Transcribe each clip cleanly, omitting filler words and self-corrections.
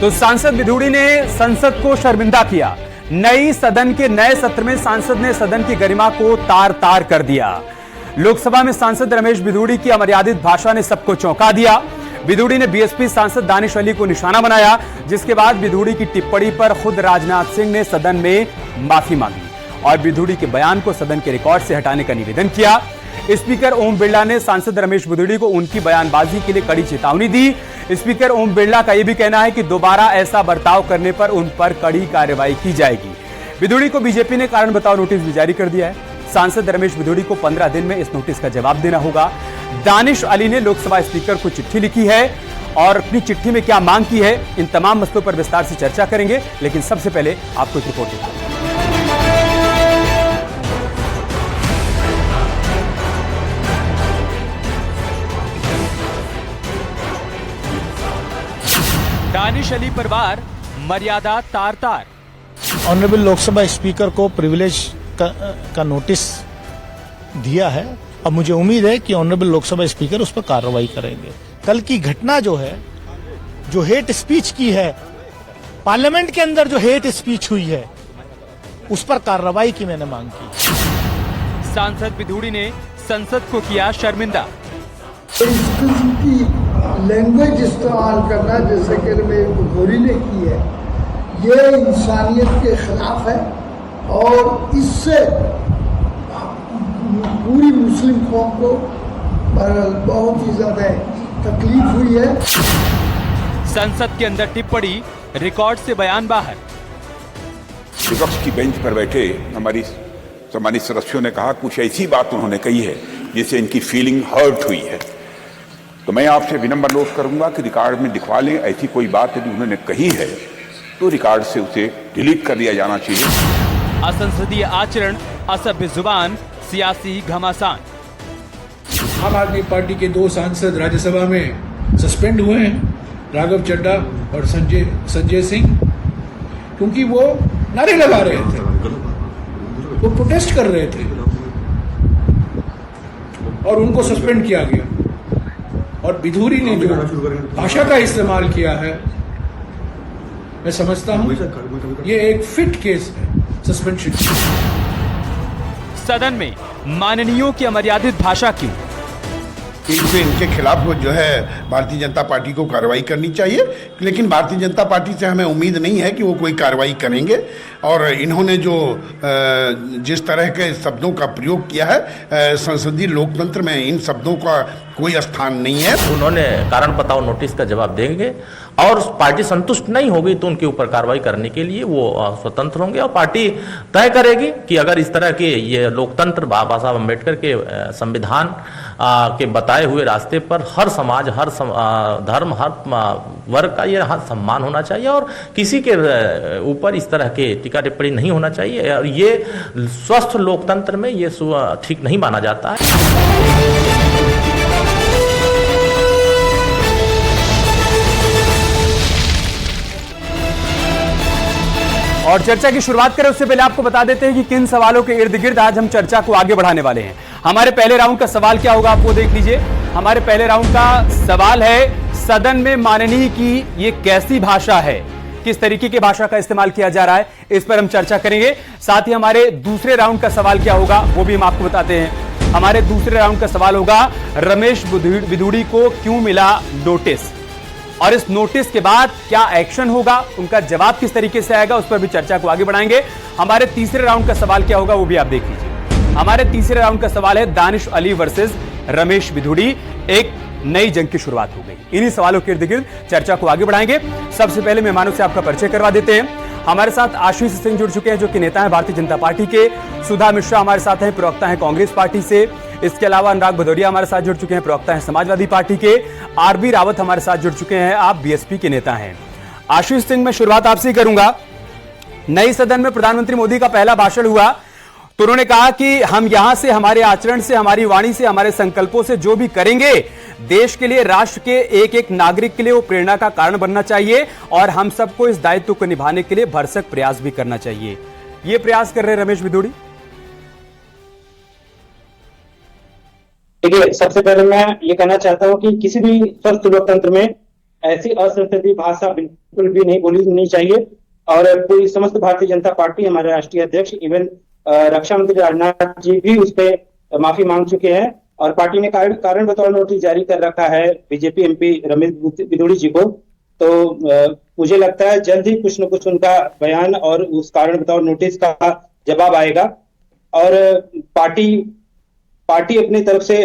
तो सांसद बिधूड़ी ने संसद को शर्मिंदा किया। नई सदन के नए सत्र में सांसद ने सदन की गरिमा को तार तार कर दिया। लोकसभा में सांसद रमेश बिधूड़ी की अमर्यादित भाषा ने सबको चौंका दिया। बिधूड़ी ने बीएसपी सांसद दानिश अली को निशाना बनाया, जिसके बाद बिधूड़ी की टिप्पणी पर खुद राजनाथ सिंह ने सदन में माफी मांगी और बिधूड़ी के बयान को सदन के रिकॉर्ड से हटाने का निवेदन किया। स्पीकर ओम बिरला ने सांसद रमेश बिधूड़ी को उनकी बयानबाजी के लिए कड़ी चेतावनी दी। स्पीकर ओम बिरला का यह भी कहना है कि दोबारा ऐसा बर्ताव करने पर उन पर कड़ी कार्रवाई की जाएगी। बिधूड़ी को बीजेपी ने कारण बताओ नोटिस भी जारी कर दिया है। सांसद रमेश बिधूड़ी को 15 दिन में इस नोटिस का जवाब देना होगा। दानिश अली ने लोकसभा स्पीकर को चिट्ठी लिखी है और अपनी चिट्ठी में क्या मांग की है, इन तमाम मसलों पर विस्तार से चर्चा करेंगे। लेकिन सबसे पहले आपको एक रिपोर्ट देता हूं। दानिश अली परिवार मर्यादा तार तार। ऑनरेबल लोकसभा स्पीकर को प्रिविलेज का नोटिस दिया है। अब मुझे उम्मीद है कि ऑनरेबल लोकसभा स्पीकर उस पर कार्रवाई करेंगे। कल की घटना जो है, जो हेट स्पीच की है, पार्लियामेंट के अंदर जो हेट स्पीच हुई है, उस पर कार्रवाई की मैंने मांग की। सांसद बिधूड़ी ने संसद को किया शर्मिंदा। इस किस्म की लैंग्वेज इस्तेमाल करना जैसे कि रमेश बिधूड़ी ने की है, ये इंसानियत के खिलाफ है और इससे पूरी मुस्लिम कौम को बहुत ही ज्यादा तकलीफ हुई है। संसद के अंदर टिप्पणी, रिकॉर्ड से बयान बाहर। विपक्ष की बेंच पर बैठे हमारी सम्मानित सदस्यों ने कहा कुछ ऐसी बात उन्होंने कही है जिससे इनकी फीलिंग हर्ट हुई है। तो मैं आपसे विनम्र अनुरोध करूंगा कि रिकॉर्ड में लिखवा लें, ऐसी कोई बात यदि उन्होंने कही है तो रिकॉर्ड से उसे डिलीट कर दिया जाना चाहिए। असंसदीय आचरण, असभ्य जुबान, सियासी घमासान। आम आदमी पार्टी के 2 सांसद राज्यसभा में सस्पेंड हुए हैं, राघव चड्ढा और संजय सिंह, क्योंकि वो नारे लगा रहे थे, वो प्रोटेस्ट कर रहे थे और उनको सस्पेंड किया गया। और बिधूड़ी ने जो भाषा का इस्तेमाल किया है, मैं समझता हूं ये एक फिट केस है सस्पेंशन। सदन में माननीयों की अमर्यादित भाषा क्यों? इनके खिलाफ जो है भारतीय जनता पार्टी को कार्रवाई करनी चाहिए, लेकिन भारतीय जनता पार्टी से हमें उम्मीद नहीं है कि वो कोई कार्रवाई करेंगे। और इन्होंने जो जिस तरह के शब्दों का प्रयोग किया है, संसदीय लोकतंत्र में इन शब्दों का कोई स्थान नहीं है। उन्होंने कारण बताओ नोटिस का जवाब देंगे और पार्टी संतुष्ट नहीं होगी तो उनके ऊपर कार्रवाई करने के लिए वो स्वतंत्र होंगे और पार्टी तय करेगी कि अगर इस तरह के ये लोकतंत्र बाबा साहब अम्बेडकर के संविधान के बताए हुए रास्ते पर हर समाज, हर धर्म, हर वर्ग का ये सम्मान होना चाहिए और किसी के ऊपर इस तरह के टीका टिप्पणी नहीं होना चाहिए। और ये स्वस्थ लोकतंत्र में ये ठीक नहीं माना जाता है। और चर्चा की शुरुआत करें उससे पहले आपको बता देते हैं कि किन सवालों के इर्द गिर्द आज हम चर्चा को आगे बढ़ाने वाले हैं। हमारे पहले राउंड का सवाल क्या होगा, आप वो देख लीजिए। हमारे पहले राउंड का सवाल है, सदन में माननीय की ये कैसी भाषा है, किस तरीके की भाषा का इस्तेमाल किया जा रहा है, इस पर हम चर्चा करेंगे। साथ ही हमारे दूसरे राउंड का सवाल क्या होगा वो भी हम आपको बताते हैं। हमारे दूसरे राउंड का सवाल होगा, रमेश बिधूड़ी को क्यों मिला नोटिस और इस नोटिस के बाद क्या एक्शन होगा, उनका जवाब किस तरीके से आएगा, उस पर भी चर्चा को आगे बढ़ाएंगे। हमारे तीसरे राउंड का सवाल क्या होगा वो भी आप देख लीजिए। हमारे तीसरे राउंड का सवाल है, दानिश अली वर्सेस रमेश बिधूड़ी, एक नई जंग की शुरुआत हो गई। इन्हीं सवालों के इर्द गिर्द चर्चा को आगे बढ़ाएंगे। सबसे पहले मेहमानों से आपका परिचय करवा देते हैं। हमारे साथ आशीष सिंह जुड़ चुके हैं जो कि नेता हैं भारतीय जनता पार्टी के। सुधा मिश्रा हमारे साथ हैं, प्रवक्ता हैं कांग्रेस पार्टी से। इसके अलावा अनुराग भदौरिया हमारे साथ जुड़ चुके हैं, प्रवक्ता हैं समाजवादी पार्टी के। आरबी रावत हमारे साथ जुड़ चुके हैं, आप बीएसपी के नेता हैं। आशीष सिंह, मैं शुरुआत आपसे ही करूंगा। नई सदन में प्रधानमंत्री मोदी का पहला भाषण हुआ तो उन्होंने कहा कि हम यहां से, हमारे आचरण से, हमारी वाणी से, हमारे संकल्पों से जो भी करेंगे देश के लिए, राष्ट्र के एक एक नागरिक के लिए वो प्रेरणा का कारण बनना चाहिए और हम सबको इस दायित्व को निभाने के लिए भरसक प्रयास भी करना चाहिए। ये प्रयास कर रहे हैं रमेश बिधूड़ी। देखिए, सबसे पहले मैं ये कहना चाहता हूं कि किसी भी स्वस्थ लोकतंत्र में ऐसी असंसदीय भाषा बिल्कुल भी नहीं बोलनी चाहिए। और पूरी समस्त भारतीय जनता पार्टी, हमारे राष्ट्रीय अध्यक्ष, इवन रक्षा मंत्री राजनाथ जी भी उस पर माफी मांग चुके हैं और पार्टी ने कारण बताओ नोटिस जारी कर रखा है बीजेपी एमपी रमेश बिधूड़ी जी को। तो मुझे लगता है जल्द ही कुछ न कुछ उनका बयान और उस कारण बताओ नोटिस का जवाब आएगा और पार्टी अपनी तरफ से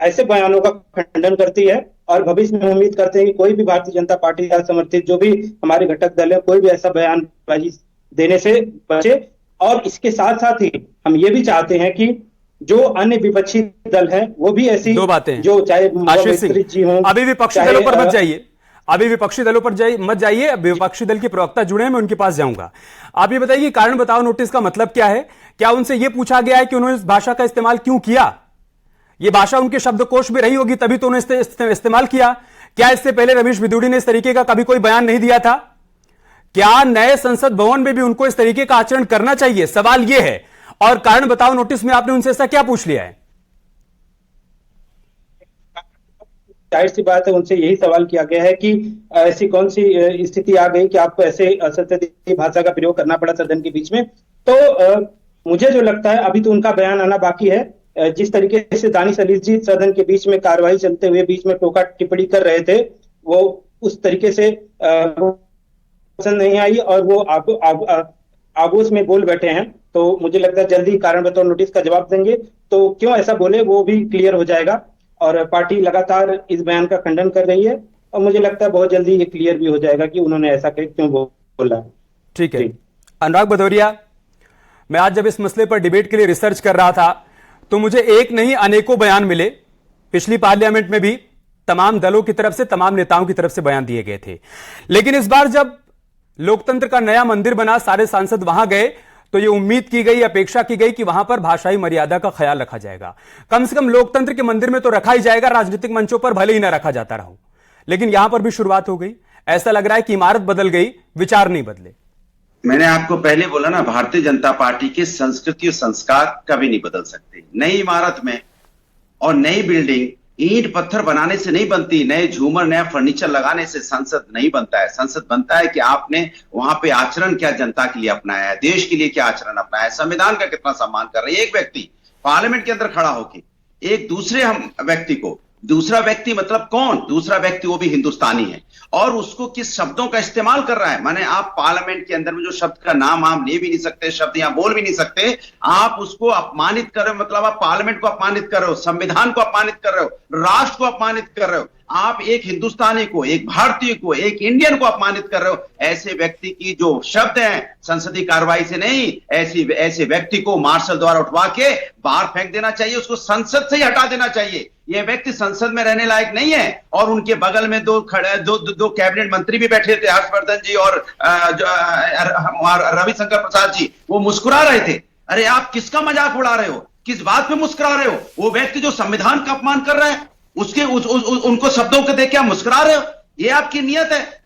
ऐसे बयानों का खंडन करती है और भविष्य में उम्मीद करते हैं कि कोई भी भारतीय जनता पार्टी का समर्थित जो भी हमारे घटक दल है, कोई भी ऐसा बयानबाजी देने से बचे। और इसके साथ साथ ही हम ये भी चाहते हैं कि जो अन्य विपक्षी दल हैं वो भी ऐसी दो बातें जो चाहे आशीष सिंह जी हों, अभी विपक्षी दलों पर मत जाइए, अभी विपक्षी दलों पर मत जाइए। विपक्षी दल के प्रवक्ता जुड़े हैं, मैं उनके पास जाऊंगा। आप ये बताइए कारण बताओ नोटिस का मतलब क्या है? क्या उनसे यह पूछा गया है कि उन्होंने इस भाषा का इस्तेमाल क्यों किया? ये भाषा उनके शब्दकोश में रही होगी तभी तो उन्होंने इस्तेमाल किया। क्या इससे पहले रमेश बिधूड़ी ने इस तरीके का कभी कोई बयान नहीं दिया था? क्या नए संसद भवन में भी उनको इस तरीके का आचरण करना चाहिए? सवाल यह है। और कारण बताओ नोटिस में आपने उनसे ऐसा क्या पूछ लिया है? जाहिर सी बात है, उनसे यही सवाल किया गया है कि ऐसी कौन सी स्थिति आ गई कि आपको ऐसे असंसदीय भाषा का प्रयोग करना पड़ा सदन के बीच में। तो मुझे जो लगता है अभी तो उनका बयान आना बाकी है। जिस तरीके से दानिश अली जी सदन के बीच में कार्रवाई चलते हुए बीच में टोका टिप्पणी कर रहे थे, वो उस तरीके से पसंद नहीं आई और वो आगोश में बोल बैठे हैं। तो मुझे लगता है जल्दी कारण बताओ नोटिस का जवाब देंगे तो क्यों ऐसा बोले वो भी क्लियर हो जाएगा। और पार्टी लगातार इस बयान का खंडन कर रही है और मुझे लगता है बहुत जल्दी ये क्लियर भी हो जाएगा कि उन्होंने ऐसा क्यों बोला। ठीक है अनुराग भदौरिया, मैं आज जब इस मसले पर डिबेट के लिए रिसर्च कर रहा था तो मुझे एक नहीं अनेकों बयान मिले। पिछली पार्लियामेंट में भी तमाम दलों की तरफ से, तमाम नेताओं की तरफ से बयान दिए गए थे। लेकिन इस बार जब लोकतंत्र का नया मंदिर बना, सारे सांसद वहां गए, तो यह उम्मीद की गई, अपेक्षा की गई कि वहां पर भाषाई मर्यादा का ख्याल रखा जाएगा। कम से कम लोकतंत्र के मंदिर में तो रखा ही जाएगा, राजनीतिक मंचों पर भले ही ना रखा जाता रहो। लेकिन यहां पर भी शुरुआत हो गई। ऐसा लग रहा है कि इमारत बदल गई, विचार नहीं बदले। मैंने आपको पहले बोला ना, भारतीय जनता पार्टी के संस्कृति और संस्कार कभी नहीं बदल सकते। नई इमारत में और नई बिल्डिंग ईंट पत्थर बनाने से नहीं बनती, नए झूमर नया फर्नीचर लगाने से संसद नहीं बनता है। संसद बनता है कि आपने वहां पे आचरण क्या जनता के लिए अपनाया है, देश के लिए क्या आचरण अपनाया है, संविधान का कितना सम्मान कर रहे हैं। एक व्यक्ति पार्लियामेंट के अंदर खड़ा होकर एक दूसरे व्यक्ति को, दूसरा व्यक्ति मतलब कौन? दूसरा व्यक्ति वो भी हिंदुस्तानी है और उसको किस शब्दों का इस्तेमाल कर रहा है। माने आप पार्लियामेंट के अंदर में जो शब्द का नाम आप ले भी नहीं सकते, शब्द यहां बोल भी नहीं सकते, आप उसको अपमानित कर रहे हो। मतलब आप पार्लियामेंट को अपमानित कर रहे हो, संविधान को अपमानित कर रहे हो, राष्ट्र को अपमानित कर रहे हो। आप एक हिंदुस्तानी को, एक भारतीय को, एक इंडियन को अपमानित कर रहे हो। ऐसे व्यक्ति की जो शब्द हैं संसदीय कार्रवाई से नहीं, ऐसे व्यक्ति को मार्शल द्वारा उठवा के बाहर फेंक देना चाहिए, उसको संसद से ही हटा देना चाहिए। यह व्यक्ति संसद में रहने लायक नहीं है। और उनके बगल में दो कैबिनेट मंत्री भी बैठे थे, हर्षवर्धन जी और रविशंकर प्रसाद जी, वो मुस्कुरा रहे थे। अरे आप किसका मजाक उड़ा रहे हो? किस बात पे मुस्कुरा रहे हो? वो व्यक्ति जो संविधान का अपमान कर रहा है उसके उनको शब्दों को देख के आप मुस्कुरा रहे हो? ये आपकी नियत है।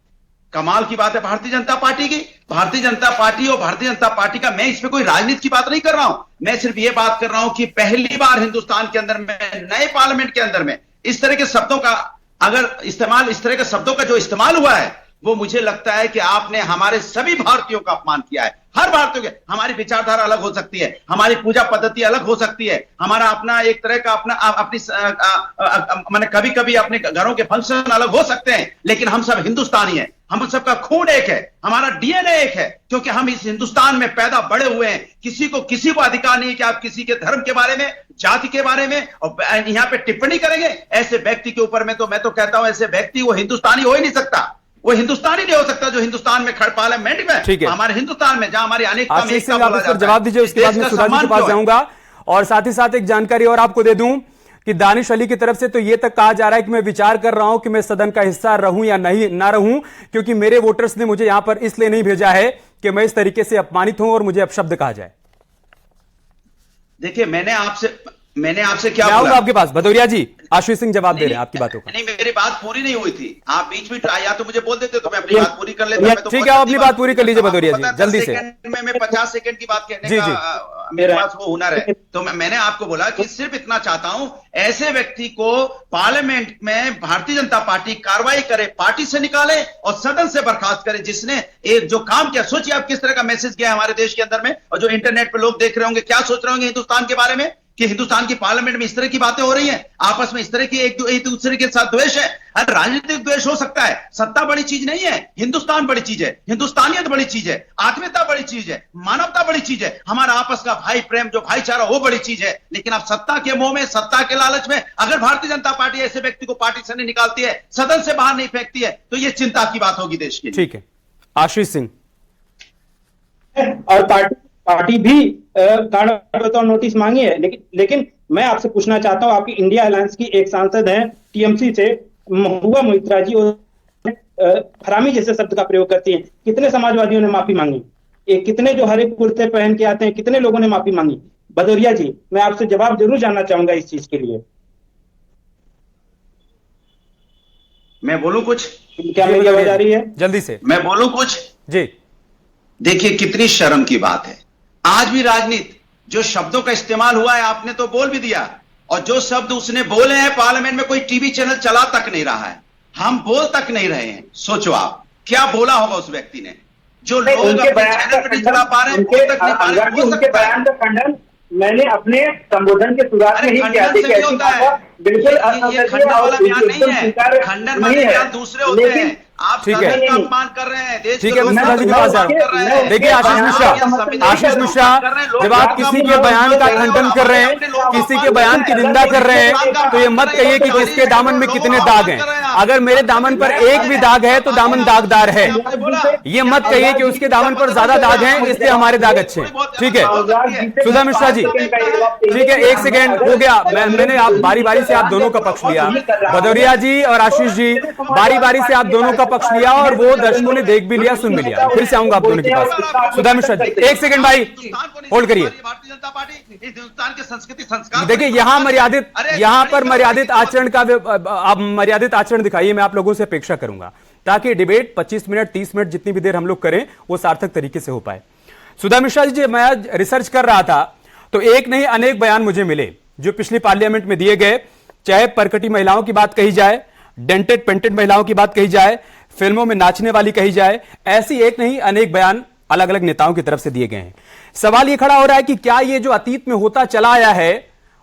कमाल की बात है भारतीय जनता पार्टी की। भारतीय जनता पार्टी और भारतीय जनता पार्टी का, मैं इसमें कोई राजनीति की बात नहीं कर रहा हूं, मैं सिर्फ ये बात कर रहा हूं कि पहली बार हिंदुस्तान के अंदर में, नए पार्लियामेंट के अंदर में इस तरह के शब्दों का इस तरह के शब्दों का जो इस्तेमाल हुआ है, वो मुझे लगता है कि आपने हमारे सभी भारतीयों का अपमान किया है। हर भारतीयों के, हमारी विचारधारा अलग हो सकती है, हमारी पूजा पद्धति अलग हो सकती है, हमारा अपना एक तरह का अपनी कभी कभी अपने घरों के फंक्शन अलग हो सकते हैं, लेकिन हम सब हिंदुस्तानी हैं। हम सबका खून एक है, हमारा डीएनए एक है, क्योंकि हम इस हिंदुस्तान में पैदा बड़े हुए हैं। किसी को अधिकार नहीं है कि आप किसी के धर्म के बारे में, जाति के बारे में और यहां पे टिप्पणी करेंगे। ऐसे व्यक्ति के ऊपर में तो मैं तो कहता हूं, ऐसे व्यक्ति वो हिंदुस्तानी हो ही नहीं सकता। वो हिंदुस्तानी नहीं हो सकता जो हिंदुस्तान में खड़ पार्लियामेंट में, हमारे हिंदुस्तान में जहां हमारी अनेकता में एकता बोला जाता है। जवाब दीजिए, उसके बाद मैं सुधा जी के पास जाऊंगा। और साथ ही साथ एक जानकारी और आपको दे दूं कि दानिश अली की तरफ से तो यह तक कहा जा रहा है कि मैं विचार कर रहा हूं कि मैं सदन का हिस्सा रहूं या नहीं ना रहूं, क्योंकि मेरे वोटर्स ने मुझे यहां पर इसलिए नहीं भेजा है कि मैं इस तरीके से अपमानित हूं और मुझे अपशब्द कहा जाए। देखिए, मैंने आपसे मैंने आपसे क्या मैं बोला? आऊंगा आपके पास। भदौरिया जी, आशीष सिंह जवाब दे रहे हैं आपकी बातों का। नहीं, मेरी बात पूरी नहीं हुई थी। आप बीच में या तो मुझे बोल देते तो मैं अपनी बात पूरी कर लेता। मैं तो ठीक है, आप अपनी बात पूरी कर लीजिए भदौरिया जी, जल्दी से। मैं 50 सेकंड की बात कहने जी, का मेरे पास वो हुनर है। तो मैंने आपको बोला कि सिर्फ इतना चाहता हूं, ऐसे व्यक्ति को पार्लियामेंट में भारतीय जनता पार्टी कार्रवाई करे, पार्टी से निकाले और सदन से बर्खास्त करे, जिसने एक जो काम किया। सोचिए आप किस तरह का मैसेज गया हमारे देश के अंदर में, और जो इंटरनेट पे लोग देख रहे होंगे क्या सोच रहे होंगे हिंदुस्तान के बारे में, कि हिंदुस्तान की पार्लियामेंट में इस तरह की बातें हो रही हैं, आपस में इस तरह की एक दूसरे के साथ द्वेष है। अरे राजनीतिक द्वेष हो सकता है, सत्ता बड़ी चीज नहीं है, हिंदुस्तान बड़ी चीज है, हिंदुस्तानियत बड़ी चीज है, आत्मीयता बड़ी चीज है, मानवता बड़ी चीज है, हमारा आपस का भाई प्रेम जो भाईचारा वो बड़ी चीज है। लेकिन अब सत्ता के मोह में, सत्ता के लालच में अगर भारतीय जनता पार्टी ऐसे व्यक्ति को पार्टी से नहीं निकालती है, सदन से बाहर नहीं फेंकती है, तो ये चिंता की बात होगी देश के लिए। ठीक है, आशीष सिंह। और पार्टी भी कारण नोटिस मांगी है, लेकिन मैं आपसे पूछना चाहता हूं, आपकी इंडिया अलायंस की एक सांसद हैं टीएमसी से, महुआ मोइत्रा जी, हरामी जैसे शब्द का प्रयोग करती हैं। कितने समाजवादियों ने माफी मांगी? कितने जो हरे कुर्ते पहन के आते हैं, कितने लोगों ने माफी मांगी? भदौरिया जी, मैं आपसे जवाब जरूर जानना चाहूंगा इस चीज के लिए। मैं बोलूं कुछ? क्या मेरी आवाज आ रही है? जल्दी से मैं बोलूं कुछ? जी। देखिए कितनी शर्म की बात है, आज भी राजनीति, जो शब्दों का इस्तेमाल हुआ है आपने तो बोल भी दिया, और जो शब्द उसने बोले हैं पार्लियामेंट में कोई टीवी चैनल चला तक नहीं रहा है, हम बोल तक नहीं रहे हैं। सोचो आप क्या बोला होगा उस व्यक्ति ने, जो लोग अपने चैनल पर नहीं चला पा रहे हैं, बोल तक नहीं पा रहे हैं। उनके बयान का खंडन मैंने अपने संबोधन के शुरुआत में ही किया। बिल्कुल खंडन वाला बयान नहीं है, खंडन वाले बयान दूसरे होते हैं। आप ठीक है, सदन का अपमान कर रहे हैं, देश ठीक है, मैं जी के पास जा रहा हूं। देखिए आशीष मिश्रा, जब आप किसी के बयान का खंडन कर रहे हैं, किसी के बयान की निंदा कर रहे हैं, तो ये मत कहिए कि किसके दामन में कितने दाग हैं। अगर मेरे दामन पर एक भी दाग है तो दामन दागदार है। ये मत कहिए कि उसके दामन पर ज्यादा दाग हैं इसलिए हमारे दाग अच्छे हैं। ठीक है सुधा मिश्रा जी, ठीक है, एक सेकेंड हो गया। मैंने आप बारी बारी से आप दोनों का पक्ष लिया, भदौरिया जी और आशीष जी, बारी बारी से आप दोनों का पक्ष लिया, और वो दर्शकों ने देख भी लिया, सुन भी लिया। फिर से आऊंगा आप दोनों के पास। सुधा मिश्रा जी, एक सेकंड भाई होल्ड करिए। भारतीय जनता पार्टी हिंदुस्तान के संस्कृति संस्कार, देखिए यहाँ पर मर्यादित आचरण का आप मर्यादित आचरण दिखाइए, मैं आप लोगों से अपेक्षा करूंगा, ताकि डिबेट 25 मिनट 30 मिनट जितनी भी देर हम लोग करें वो सार्थक तरीके से हो पाए। सुधा मिश्रा जी, मैं आज रिसर्च कर रहा था तो एक नहीं अनेक बयान मुझे मिले जो पिछली पार्लियामेंट में दिए गए, चाहे परकटी महिलाओं की बात कही जाए, डेंटेड पेंटेड महिलाओं की बात कही जाए, फिल्मों में नाचने वाली कही जाए, ऐसी एक नहीं अनेक बयान अलग अलग नेताओं की तरफ से दिए गए हैं। सवाल यह खड़ा हो रहा है कि क्या ये जो अतीत में होता चला आया है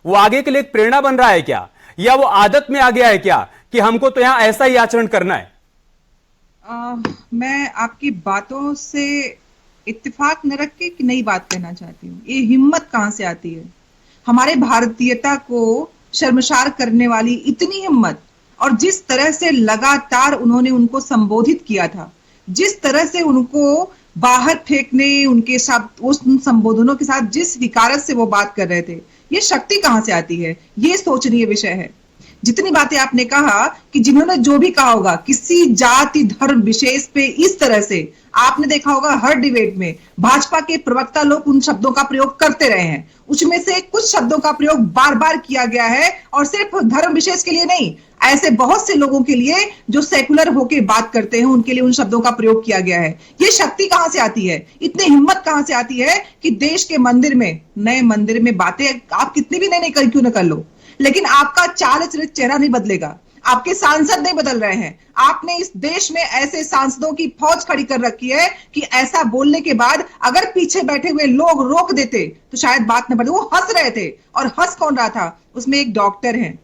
वो आगे के लिए एक प्रेरणा बन रहा है क्या, या वो आदत में आ गया है क्या कि हमको तो यहां ऐसा ही आचरण करना है? मैं आपकी बातों से इत्तेफाक न रख के एक नई बात कहना चाहती हूँ। ये हिम्मत कहां से आती है? हमारे भारतीयता को शर्मसार करने वाली इतनी हिम्मत, और जिस तरह से लगातार उन्होंने उनको संबोधित किया था, जिस तरह से उनको बाहर फेंकने, उनके साथ उस संबोधनों के साथ जिस विकारत से वो बात कर रहे थे, ये शक्ति कहां से आती है? ये सोचनीय विषय है। जितनी बातें आपने कहा कि जिन्होंने जो भी कहा होगा किसी जाति धर्म विशेष पे, इस तरह से आपने देखा होगा हर डिबेट में भाजपा के प्रवक्ता लोग उन शब्दों का प्रयोग करते रहे हैं। उसमें से कुछ शब्दों का प्रयोग बार बार किया गया है, और सिर्फ धर्म विशेष के लिए नहीं, ऐसे बहुत से लोगों के लिए जो सेकुलर होके बात करते हैं उनके लिए उन शब्दों का प्रयोग किया गया है। ये शक्ति कहां से आती है? इतनी हिम्मत कहां से आती है कि देश के मंदिर में, नए मंदिर में बातें आप कितनी भी नई क्यों न कर लो, लेकिन आपका चाल चरित्र चेहरा नहीं बदलेगा, आपके सांसद नहीं बदल रहे हैं। आपने इस देश में ऐसे सांसदों की फौज खड़ी कर रखी है कि ऐसा बोलने के बाद अगर पीछे बैठे हुए लोग रोक देते तो शायद बात न बढ़े। वो हंस रहे थे, और हंस कौन रहा था? उसमें एक डॉक्टर है,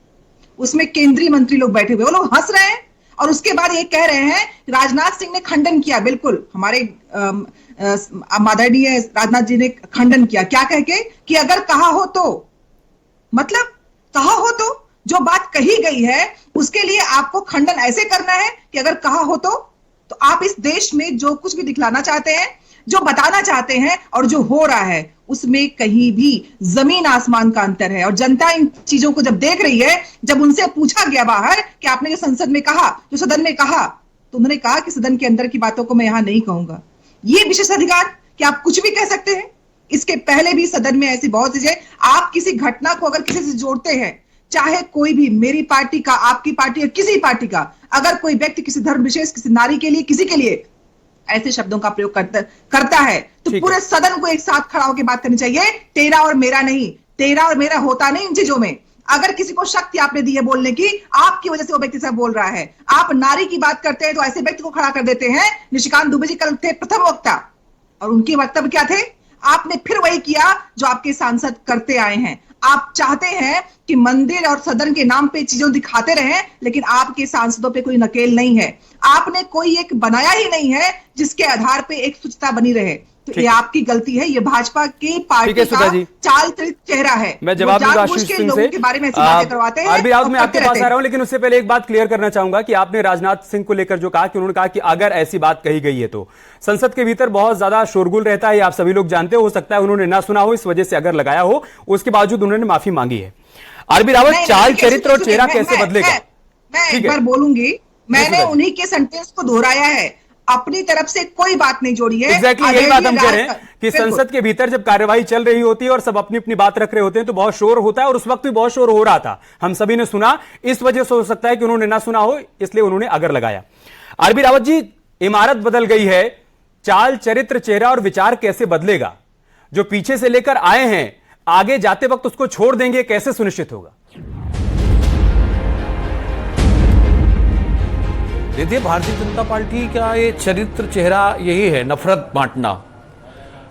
उसमें केंद्रीय मंत्री लोग बैठे हुए, वो लोग हंस रहे हैं, और उसके बाद ये कह रहे हैं। राजनाथ सिंह ने खंडन किया, बिल्कुल हमारे माननीय राजनाथ जी ने खंडन किया, क्या कह के कि अगर कहा हो तो, मतलब कहा हो तो, जो बात कही गई है उसके लिए आपको खंडन ऐसे करना है कि अगर कहा हो तो आप इस देश में जो कुछ भी दिखलाना चाहते हैं, जो बताना चाहते हैं, और जो हो रहा है उसमें कहीं भी जमीन आसमान का अंतर है। और जनता इन चीजों को जब देख रही है, जब उनसे पूछा गया बाहर कि आपने जो संसद में कहा, जो सदन में कहा, तो उन्होंने कहा कि सदन के अंदर की बातों को मैं यहां नहीं कहूंगा। ये विशेष अधिकार कि आप कुछ भी कह सकते हैं, इसके पहले भी सदन में ऐसी बहुत चीजें, आप किसी घटना को अगर किसी से जोड़ते हैं, चाहे कोई भी, मेरी पार्टी का, आपकी पार्टी या किसी पार्टी का, अगर कोई व्यक्ति किसी धर्म विशेष, किसी नारी के लिए, किसी के लिए ऐसे शब्दों का प्रयोग करता है तो पूरे सदन को एक साथ खड़ा होकर बात करनी चाहिए। तेरा और मेरा नहीं, तेरा और मेरा होता नहीं इन चीजों में। अगर किसी को शक्ति आपने दी है बोलने की, आपकी वजह से वो व्यक्ति सब बोल रहा है। आप नारी की बात करते हैं तो ऐसे व्यक्ति को खड़ा कर देते हैं। निशिकांत दुबे जी कल थे प्रथम वक्ता और उनके वक्तव्य क्या थे? आपने फिर वही किया जो आपके सांसद करते आए हैं। आप चाहते हैं कि मंदिर और सदन के नाम पे चीजों दिखाते रहें, लेकिन आपके सांसदों पे कोई नकेल नहीं है। आपने कोई एक बनाया ही नहीं है जिसके आधार पे एक सूचना बनी रहे। तो ये आपकी गलती है। ये भाजपा की पार्टी का चाल चरित चेहरा है। मैं जवाब दूंगा आशीष सिंह से। के बारे में ऐसी बातें करवाते हैं। अरबी रावत, मैं आपके पास आ रहा हूं, लेकिन उससे पहले एक बात क्लियर करना चाहूंगा कि आपने राजनाथ सिंह को लेकर जो कहा कि उन्होंने कहा कि अगर ऐसी बात कही गई है तो संसद के भीतर बहुत ज्यादा शोरगुल रहता है, आप सभी लोग जानते हो सकता है उन्होंने ना सुना हो, इस वजह से अगर लगाया हो, उसके बावजूद उन्होंने माफी मांगी है। अरबी रावत, चाल चरित्र और चेहरा कैसे बदलेगा? मैं एक बार बोलूंगी, मैंने उन्हीं के सेंटेंस को दोहराया है, अपनी तरफ से कोई बात नहीं जोड़ी है। एग्जैक्टली यही बात हम कह रहे हैं कि संसद के भीतर जब कार्यवाही चल रही होती है और सब अपनी अपनी बात रख रहे होते हैं तो बहुत शोर होता है, और उस वक्त भी बहुत शोर हो रहा था, हम सभी ने सुना। इस वजह से हो सकता है कि उन्होंने ना सुना हो, इसलिए उन्होंने अगर लगाया। अरबी रावत जी, इमारत बदल गई है, चाल चरित्र चेहरा और विचार कैसे बदलेगा? जो पीछे से लेकर आए हैं आगे जाते वक्त उसको छोड़ देंगे, कैसे सुनिश्चित होगा? देखिए, भारतीय जनता पार्टी का ये चरित्र चेहरा यही है, नफरत बांटना।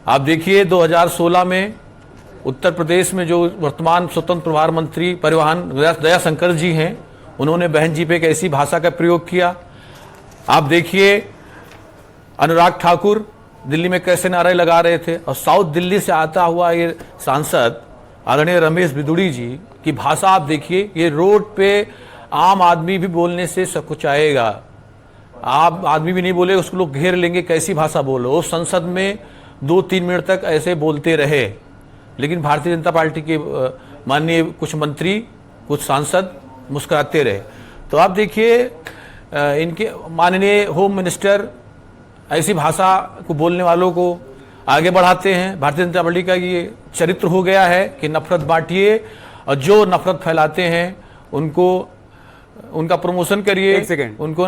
आप देखिए 2016 में उत्तर प्रदेश में जो वर्तमान स्वतंत्र प्रभार मंत्री परिवहन दयाशंकर जी हैं, उन्होंने बहन जी पे एक ऐसी भाषा का प्रयोग किया। आप देखिए अनुराग ठाकुर दिल्ली में कैसे नारे लगा रहे थे, और साउथ दिल्ली से आता हुआ ये सांसद आदरणीय रमेश बिदुड़ी जी की भाषा आप देखिए। ये रोड पे आम आदमी भी बोलने से सकुचाएगा, आप आदमी भी नहीं बोले उसको लोग घेर लेंगे, कैसी भाषा बोलो। वो संसद में 2-3 मिनट तक ऐसे बोलते रहे, लेकिन भारतीय जनता पार्टी के माननीय कुछ मंत्री, कुछ सांसद मुस्कुराते रहे। तो आप देखिए इनके माननीय होम मिनिस्टर ऐसी भाषा को बोलने वालों को आगे बढ़ाते हैं। भारतीय जनता पार्टी का ये चरित्र हो गया है कि नफरत बांटिए, और जो नफरत फैलाते हैं उनको उनका प्रमोशन करिए। एक सेकंड, उनको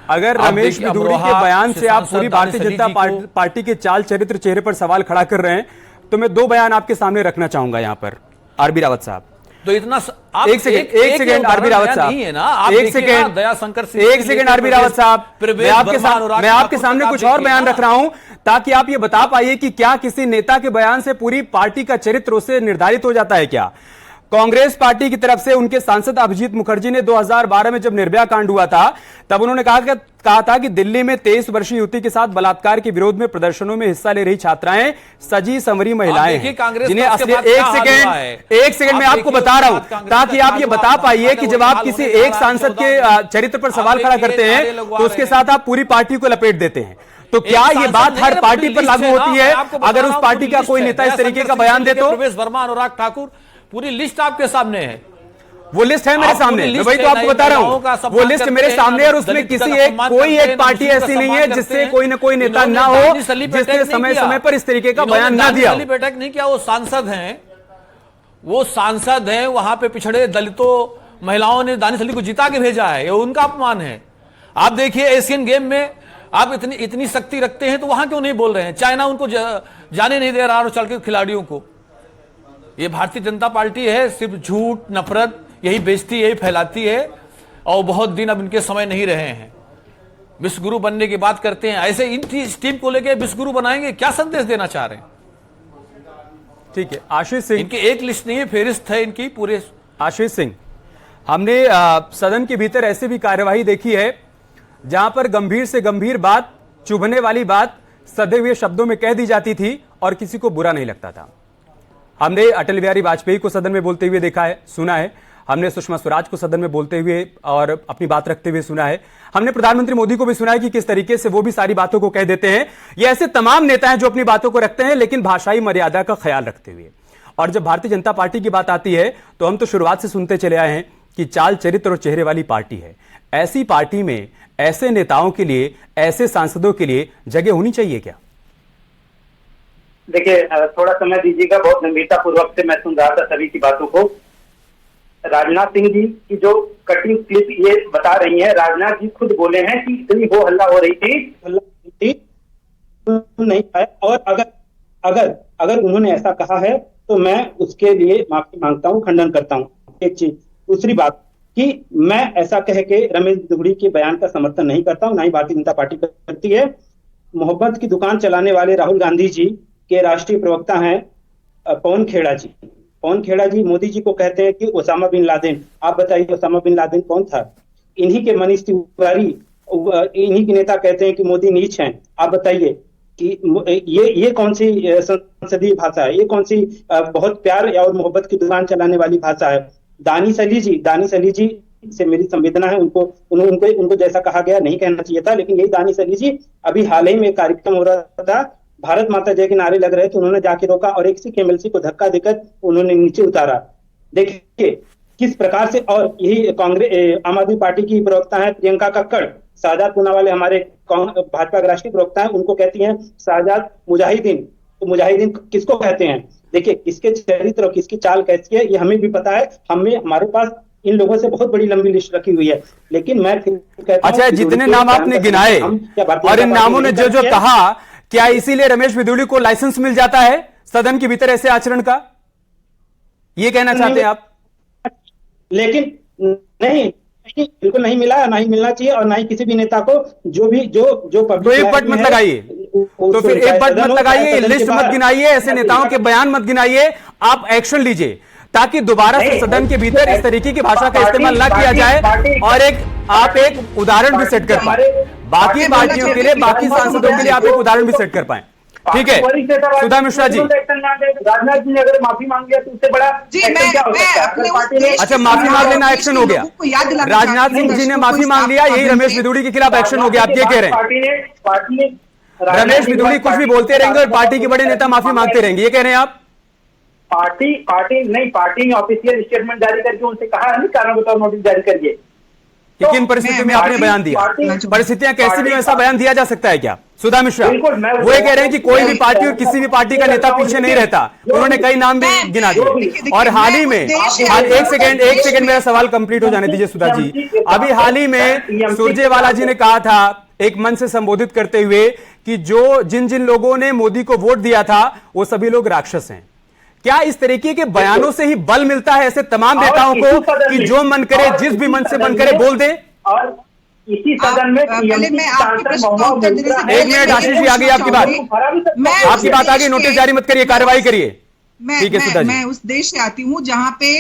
अगर रमेश बिदुड़ी के बयान से आप पूरी भारतीय जनता पार्टी के चाल चरित्र चेहरे पर सवाल खड़ा कर रहे हैं, तो मैं 2 बयान आपके सामने रखना चाहूंगा यहां पर। आरबी रावत साहब, तो इतना एक सेकंड आरबी रावत साहब, एक सेकंड आरबी रावत साहब, मैं आपके सामने कुछ और बयान रख रहा हूं ताकि आप ये बता पाइए कि क्या किसी नेता के बयान से पूरी पार्टी का चरित्र उससे निर्धारित हो जाता है क्या? कांग्रेस पार्टी की तरफ से उनके सांसद अभिजीत मुखर्जी ने 2012 में जब निर्भया कांड हुआ था, तब उन्होंने कहा था कि दिल्ली में 23 वर्षीय युवती के साथ बलात्कार के विरोध में प्रदर्शनों में हिस्सा ले रही छात्राएं सजी संवरी महिलाएं हैं, जिन्हें असली एक सेकंड में आपको बता रहा हूं ताकि आप ये बता पाइए कि जब आप किसी एक सांसद के चरित्र पर सवाल खड़ा करते हैं तो उसके साथ आप पूरी पार्टी को लपेट देते हैं। तो क्या ये बात हर पार्टी पर लागू होती है? अगर उस पार्टी का कोई नेता इस तरीके का बयान दे तो? प्रवेश वर्मा, अनुराग ठाकुर, पूरी लिस्ट आपके सामने है। वो लिस्ट है मेरे सामने, मैं वही तो आपको बता रहा हूं। वो लिस्ट मेरे सामने है और उसमें कोई एक पार्टी ऐसी नहीं है जिससे कोई ना कोई नेता ना हो जिसने समय समय पर इस तरीके का बयान ना दिया। अटैक नहीं किया, वो सांसद हैं, वहां पे पिछड़े दलितों महिलाओं ने दानिश अली को जिता के भेजा है, ये उनका अपमान है। आप देखिए एशियन गेम में आप इतनी शक्ति रखते हैं तो वहां क्यों नहीं बोल रहे हैं? चाइना उनको जाने नहीं दे रहा और चल के खिलाड़ियों को। ये भारतीय जनता पार्टी है, सिर्फ झूठ, नफरत यही बेचती, यही फैलाती है, और बहुत दिन अब इनके समय नहीं रहे हैं। विश्वगुरु बनने की बात करते हैं, ऐसे इन टीम को लेके विश्वगुरु बनाएंगे, क्या संदेश देना चाह रहे हैं? ठीक है आशीष सिंह, इनकी एक लिस्ट नहीं है, फेरिस्त है इनकी पूरे। आशीष सिंह, हमने सदन के भीतर ऐसे भी कार्यवाही देखी है जहां पर गंभीर से गंभीर बात, चुभने वाली बात सधे हुए शब्दों में कह दी जाती थी और किसी को बुरा नहीं लगता था। हमने अटल बिहारी वाजपेयी को सदन में बोलते हुए देखा है, सुना है। हमने सुषमा स्वराज को सदन में बोलते हुए और अपनी बात रखते हुए सुना है। हमने प्रधानमंत्री मोदी को भी सुना है कि किस तरीके से वो भी सारी बातों को कह देते हैं। ये ऐसे तमाम नेता हैं जो अपनी बातों को रखते हैं, लेकिन भाषाई मर्यादा का ख्याल रखते हुए। और जब भारतीय जनता पार्टी की बात आती है तो हम तो शुरुआत से सुनते चले आए हैं कि चाल चरित्र और चेहरे वाली पार्टी है। ऐसी पार्टी में ऐसे नेताओं के लिए, ऐसे सांसदों के लिए जगह होनी चाहिए क्या? देखिए, थोड़ा समय दीजिएगा, बहुत गंभीरता पूर्वक से मैं सुन रहा था सभी की बातों को। राजनाथ सिंह जी की जो कटिंग क्लिप ये बता रही है, राजनाथ जी खुद बोले हैं कि इतनी हो हल्ला हो रही थी नहीं पाए, और अगर उन्होंने ऐसा कहा है तो मैं उसके लिए माफी मांगता हूं, खंडन करता हूं। एक चीज। दूसरी बात कि मैं ऐसा कह के रमेश दुगड़ी के बयान का समर्थन नहीं करता हूं, ना ही भारतीय जनता पार्टी करती है। मोहब्बत की दुकान चलाने वाले राहुल गांधी जी के राष्ट्रीय प्रवक्ता हैं पवन खेड़ा जी। पवन खेड़ा जी मोदी जी को कहते हैं कि ओसामा बिन लादेन। आप बताइए ओसामा बिन लादेन कौन था? इन्हीं के मनीष तिवारी, इन्हीं के नेता कहते हैं कि मोदी नीच हैं। आप बताइए कि ये कौन सी संसदीय भाषा है? ये कौन सी बहुत प्यार और मोहब्बत की दुकान चलाने वाली भाषा है? दानिश अली जी से मेरी संवेदना है, उनको जैसा कहा गया नहीं कहना चाहिए था, लेकिन यही दानिश अली जी अभी हाल ही में कार्यक्रम हो रहा था, भारत माता जय के नारे लग रहे थे, उन्होंने जाके रोका और एक सिख एमएलसी को धक्का देकर उन्होंने नीचे उतारा। देखिए किस प्रकार से। और यही कांग्रेस आम आदमी पार्टी की प्रवक्ता है प्रियंका कक्कड़, शाहजाद पूनावाला हमारे भाजपा के राष्ट्रीय प्रवक्ता है, उनको कहती हैं शाहजाद मुजाहिदीन। तो मुजाहिदीन किसको कहते हैं? देखिए किसके चरित्र और किसकी चाल कैसी है ये हमें भी पता है। हमारे पास इन लोगों से बहुत बड़ी लंबी लिस्ट रखी हुई है, लेकिन मैं फिर कहता हूं अच्छा, जितने नाम आपने गिनाए और इन नामों ने जो कहा, क्या इसीलिए रमेश बिधूड़ी को लाइसेंस मिल जाता है सदन के भीतर ऐसे आचरण का? ये कहना चाहते हैं आप? लेकिन नहीं, बिल्कुल नहीं मिला, ना ही मिलना चाहिए, और ना ही किसी भी नेता को जो पब्लिक। तो एक बट मत लगाइए, तो फिर एक बट मत लगाइए, लिस्ट मत गिनाइए, ऐसे नेताओं के बयान मत गिनाइए, आप एक्शन लीजिए ताकि दोबारा से सदन के भीतर इस तरीके की भाषा का इस्तेमाल ना किया जाए। और आप एक उदाहरण भी सेट कर पाए, बाकी पार्टियों के लिए, बाकी सांसदों के लिए आप एक उदाहरण भी सेट कर पाए। ठीक है सुधा मिश्रा जी। राजनाथ जी ने अगर माफी मांग लिया तो उससे बड़ा अच्छा, माफी मांग लेना एक्शन हो गया? राजनाथ सिंह जी ने माफी मांग लिया, यही रमेश बिधूड़ी के खिलाफ एक्शन हो गया, आप ये कह रहे हैं? रमेश बिधूड़ी कुछ भी बोलते रहेंगे और पार्टी के बड़े नेता माफी मांगते रहेंगे, ये कह रहे हैं आप? पार्टी ने ऑफिशियल स्टेटमेंट जारी करके उनसे कहा है, कारण बताओ नोटिस जारी करिए। किन परिस्थितियों में आपने बयान दिया? परिस्थितियां कैसी भी ऐसा बयान दिया जा सकता है क्या? सुधा मिश्रा वो ये कह रहे हैं कि कोई भी पार्टी और किसी भी पार्टी का नेता पीछे नहीं रहता, उन्होंने कई नाम भी गिना दिए। और हाल ही में एक सेकंड मेरा सवाल कंप्लीट हो जाने दीजिए सुधा जी। अभी हाल ही में सुरजेवाला जी ने कहा था एक मंच से संबोधित करते हुए कि जिन लोगों ने मोदी को वोट दिया था वो सभी लोग राक्षस हैं। क्या इस तरीके के बयानों से ही बल मिलता है ऐसे तमाम नेताओं को कि जो मन करे, जिस भी मन से मन करे बोल दे? और इसी सदन में एक मिनट आशीष जी, आ गई आपकी बात, आपकी बात आ गई, नोटिस जारी मत करिए, कार्रवाई करिए। ठीक है सुधा जी। मैं उस देश से आती हूँ जहां पे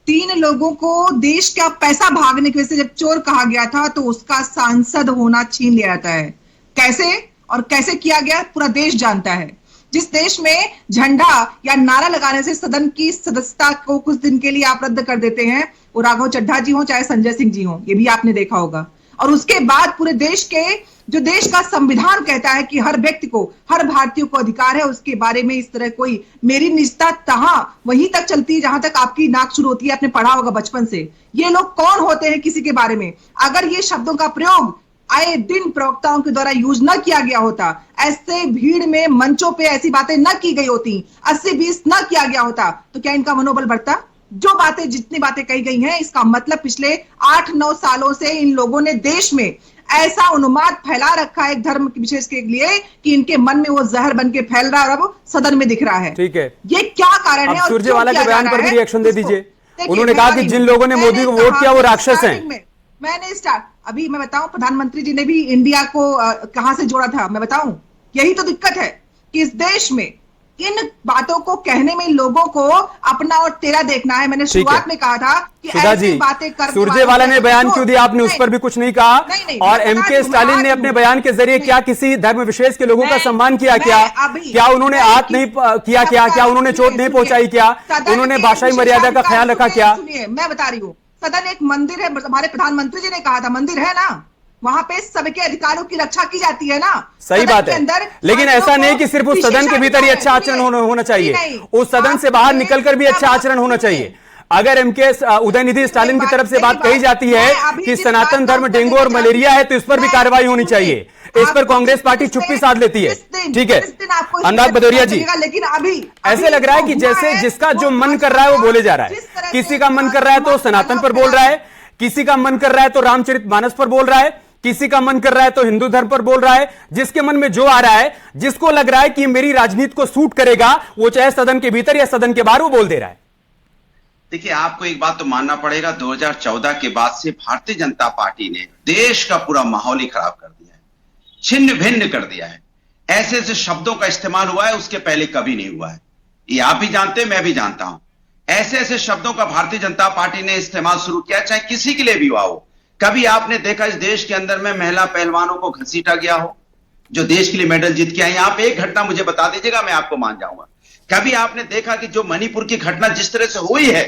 3 लोगों को देश का पैसा भागने की वजह से जब चोर कहा गया था तो उसका सांसद होना छीन लिया जाता है। कैसे और कैसे किया गया पूरा देश जानता है। जिस देश में झंडा या नारा लगाने से सदन की सदस्यता को कुछ दिन के लिए आप रद्द कर देते हैं, वो राघव चड्ढा जी हो चाहे संजय सिंह जी हो, ये भी आपने देखा होगा। और उसके बाद पूरे देश के जो देश का संविधान कहता है कि हर व्यक्ति को, हर भारतीय को अधिकार है, उसके बारे में इस तरह कोई मेरी निजता तहां वहीं तक चलती है जहां तक आपकी नाक शुरू होती है। आपने पढ़ा होगा बचपन से। ये लोग कौन होते हैं किसी के बारे में? अगर ये शब्दों का प्रयोग आए दिन प्रवक्ताओं के द्वारा यूज न किया गया होता, ऐसे भीड़ में मंचों पे ऐसी बातें न की गई होती, 80-20 न किया गया होता, तो क्या इनका मनोबल बढ़ता? जितनी बातें कही गई हैं, इसका मतलब पिछले 8-9 सालों से इन लोगों ने देश में ऐसा उन्माद फैला रखा है एक धर्म विशेष के लिए कि इनके मन में वो जहर बन के फैल रहा है और अब सदन में दिख रहा है। ठीक है, ये क्या कारण है? सुरजेवाला के बयान पर भी रिएक्शन दे दीजिए। उन्होंने कहा कि जिन लोगों ने मोदी को वोट किया वो राक्षस हैं। मैंने अभी मैं बताऊं, प्रधानमंत्री जी ने भी इंडिया को कहां से जोड़ा था, मैं बताऊं। यही तो दिक्कत है कि इस देश में इन बातों को कहने में लोगों को अपना और तेरा देखना है। मैंने शुरुआत में कहा था कि ऐसी बातें करने सुरजेवाला ने बयान क्यों दिया, आपने उस पर भी कुछ नहीं कहा। और एमके स्टालिन ने अपने बयान के जरिए क्या किसी धर्म विशेष के लोगों का सम्मान किया? क्या उन्होंने आहत नहीं किया? क्या उन्होंने चोट नहीं पहुंचाई? क्या उन्होंने भाषाई मर्यादा का ख्याल रखा? क्या? मैं बता रही हूँ, सदन एक मंदिर है। हमारे प्रधानमंत्री जी ने कहा था मंदिर है ना, वहां पे सबके अधिकारों की रक्षा की जाती है ना। सही बात है, लेकिन ऐसा नहीं कि सिर्फ उस सदन के भीतर ही अच्छा आचरण होना चाहिए, उस सदन से बाहर निकलकर भी अच्छा आचरण होना चाहिए। अगर एमके उदयनिधि स्टालिन की तरफ से बात कही जाती है कि सनातन धर्म डेंगू और मलेरिया है तो इस पर भी कार्रवाई होनी चाहिए, इस पर कांग्रेस पार्टी चुप्पी साध लेती है। ठीक है अनुराग भदौरिया जी, लेकिन अभी ऐसे लग रहा है कि जैसे जिसका जो मन कर रहा है वो बोले जा रहा है। किसी का मन कर रहा है तो सनातन पर बोल रहा है, किसी का मन कर रहा है तो रामचरितमानस पर बोल रहा है, किसी का मन कर रहा है तो हिंदू धर्म पर बोल रहा है। जिसके मन में जो आ रहा है, जिसको लग रहा है कि मेरी राजनीति को सूट करेगा, वो चाहे सदन के भीतर या सदन के बाहर वो बोल दे रहा है। देखिए, आपको एक बात तो मानना पड़ेगा, 2014 के बाद से भारतीय जनता पार्टी ने देश का पूरा माहौल ही खराब कर दिया है, छिन्न भिन्न कर दिया है। ऐसे ऐसे शब्दों का इस्तेमाल हुआ है उसके पहले कभी नहीं हुआ है। ये आप भी जानते हैं, मैं भी जानता हूं। ऐसे ऐसे शब्दों का भारतीय जनता पार्टी ने इस्तेमाल शुरू किया, चाहे किसी के लिए भी हुआ हो। कभी आपने देखा इस देश के अंदर में महिला पहलवानों को घसीटा गया हो जो देश के लिए मेडल जीत के आई? आप एक घटना मुझे बता दीजिएगा, मैं आपको मान जाऊंगा। कभी आपने देखा कि जो मणिपुर की घटना जिस तरह से हुई है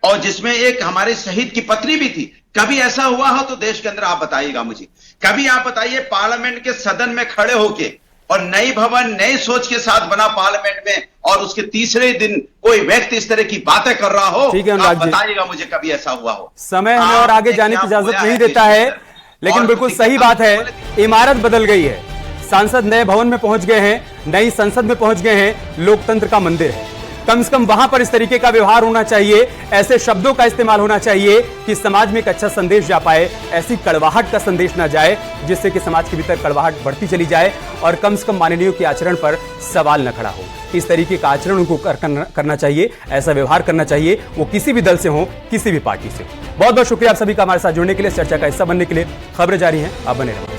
और जिसमें एक हमारे शहीद की पत्नी भी थी, कभी ऐसा हुआ हो तो देश के अंदर आप बताइएगा मुझे। कभी आप बताइए पार्लियामेंट के सदन में खड़े होके और नई भवन नई सोच के साथ बना पार्लियामेंट में और उसके तीसरे दिन कोई व्यक्ति इस तरह की बातें कर रहा हो, आप बताइएगा मुझे कभी ऐसा हुआ हो। समय हमें और आगे जाने की इजाजत नहीं देता है, लेकिन बिल्कुल सही बात है, इमारत बदल गई है, सांसद नए भवन में पहुंच गए हैं, नई संसद में पहुंच गए हैं, लोकतंत्र का मंदिर है। कम से कम वहां पर इस तरीके का व्यवहार होना चाहिए, ऐसे शब्दों का इस्तेमाल होना चाहिए कि समाज में एक अच्छा संदेश जा पाए, ऐसी कड़वाहट का संदेश ना जाए जिससे कि समाज के भीतर कड़वाहट बढ़ती चली जाए और कम से कम माननीयों के आचरण पर सवाल न खड़ा हो। इस तरीके का आचरण उनको करना चाहिए, ऐसा व्यवहार करना चाहिए, वो किसी भी दल से हो, किसी भी पार्टी से हो। बहुत बहुत शुक्रिया आप सभी का हमारे साथ जुड़ने के लिए, चर्चा का हिस्सा बनने के लिए। खबरें जारी हैं, आप बने रहें।